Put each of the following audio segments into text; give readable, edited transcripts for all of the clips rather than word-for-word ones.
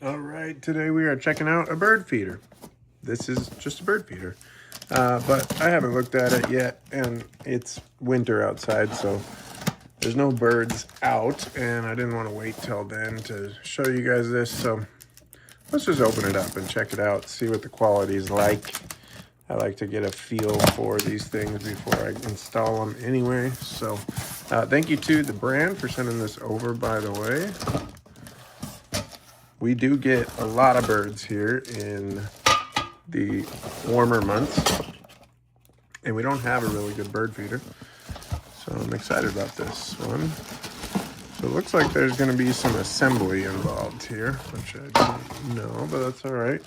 All right, today we are checking out a bird feeder. This is just a bird feeder, but I haven't looked at it yet, and it's winter outside, so there's no birds out, and I didn't want to wait till then to show you guys this, so let's just open it up and check it out, see what the quality is like. I like to get a feel for these things before I install them anyway, so thank you to the brand for sending this over, by the way. We do get a lot of birds here in the warmer months, and we don't have a really good bird feeder, so I'm excited about this one. So it looks like there's going to be some assembly involved here, which I don't know, but that's all right.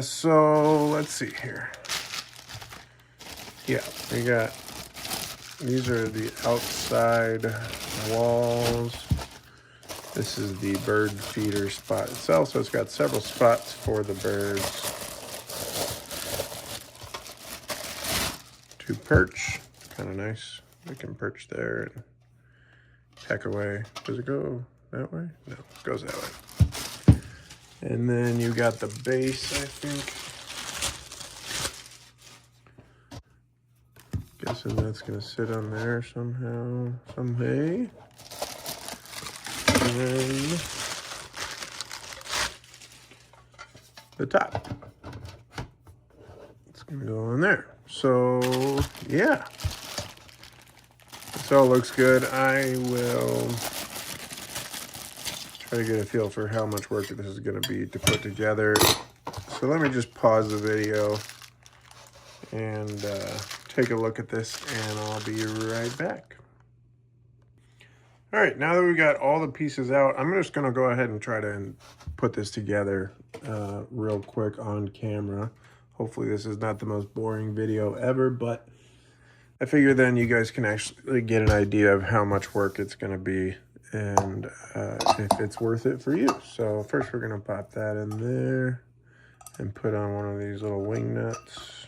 So let's see here. Yeah, we got, these are the outside walls. This is the bird feeder spot itself, so it's got several spots for the birds to perch. Kind of nice. They can perch there and peck away. Does it go that way? No, it goes that way. And then you got the base, I think. Guessing that's gonna sit on there somehow, some way. And then the top. It's gonna go on there. So yeah, this all looks good. I will try to get a feel for how much work this is gonna be to put together. So let me just pause the video and take a look at this, and I'll be right back. All right, now that we got all the pieces out, I'm just gonna go ahead and try to put this together real quick on camera. Hopefully this is not the most boring video ever, but I figure then you guys can actually get an idea of how much work it's gonna be and if it's worth it for you. So first we're gonna pop that in there and put on one of these little wing nuts.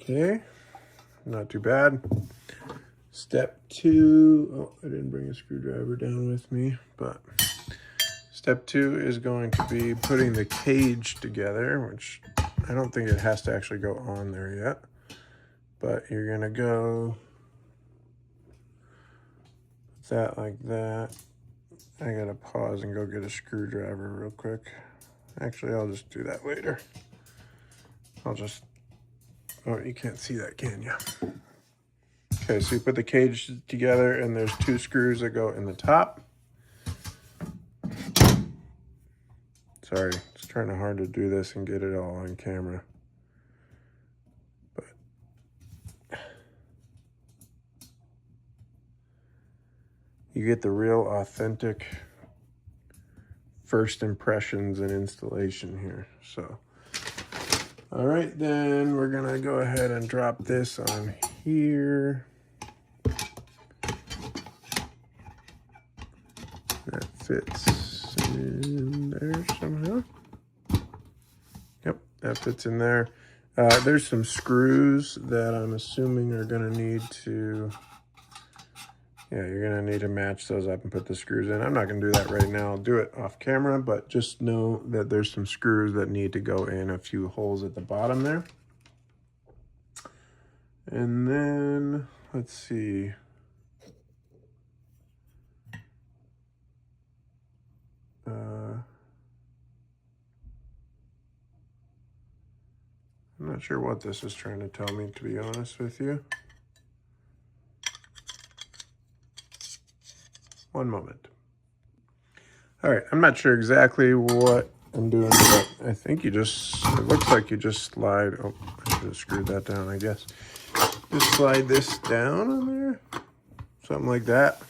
Okay, not too bad. Step 2, oh, I didn't bring a screwdriver down with me, but step 2 is going to be putting the cage together, which I don't think it has to actually go on there yet, but you're gonna go that like that. I gotta pause and go get a screwdriver real quick. Actually, I'll just do that later. Oh, you can't see that, can you? Okay, so you put the cage together, and there's 2 screws that go in the top. Sorry, it's trying hard to do this and get it all on camera. But you get the real authentic first impressions and installation here, so. All right, then we're gonna go ahead and drop this on here. That fits in there somehow. Yep, that fits in there. There's some screws that I'm assuming are gonna need to, yeah, you're gonna need to match those up and put the screws in. I'm not gonna do that right now. I'll do it off camera, but just know that there's some screws that need to go in a few holes at the bottom there. And then, let's see. I'm not sure what this is trying to tell me, to be honest with you. One moment. All right, I'm not sure exactly what I'm doing, but I think you just, it looks like you just slide, oh, I should have screwed that down, I guess. Just slide this down on there, something like that.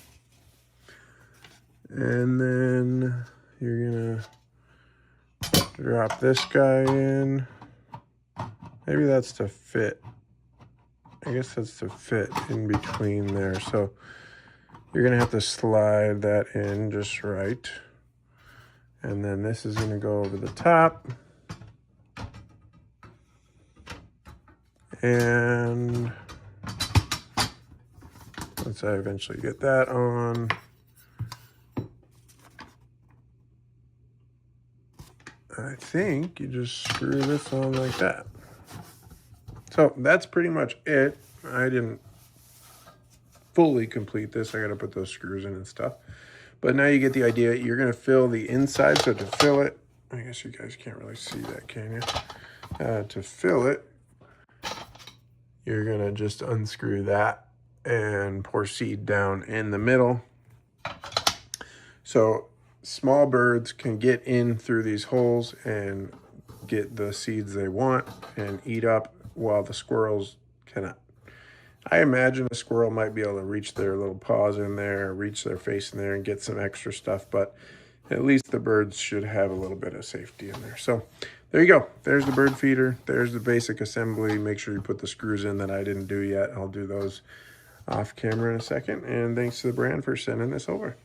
And then you're gonna drop this guy in. Maybe that's to fit. I guess that's to fit in between there. So you're gonna have to slide that in just right. And then this is gonna go over the top. And once I eventually get that on. I think you just screw this on like that. So that's pretty much it. I didn't fully complete this. I got to put those screws in and stuff. But now you get the idea. You're going to fill the inside. So to fill it, I guess you guys can't really see that, can you? To fill it, you're going to just unscrew that and pour seed down in the middle. So small birds can get in through these holes and get the seeds they want and eat up, while the squirrels cannot. I imagine a squirrel might be able to reach their little paws in there, reach their face in there and get some extra stuff, but at least the birds should have a little bit of safety in there. So there you go. There's the bird feeder. There's the basic assembly. Make sure you put the screws in that I didn't do yet. I'll do those off camera in a second. And thanks to the brand for sending this over.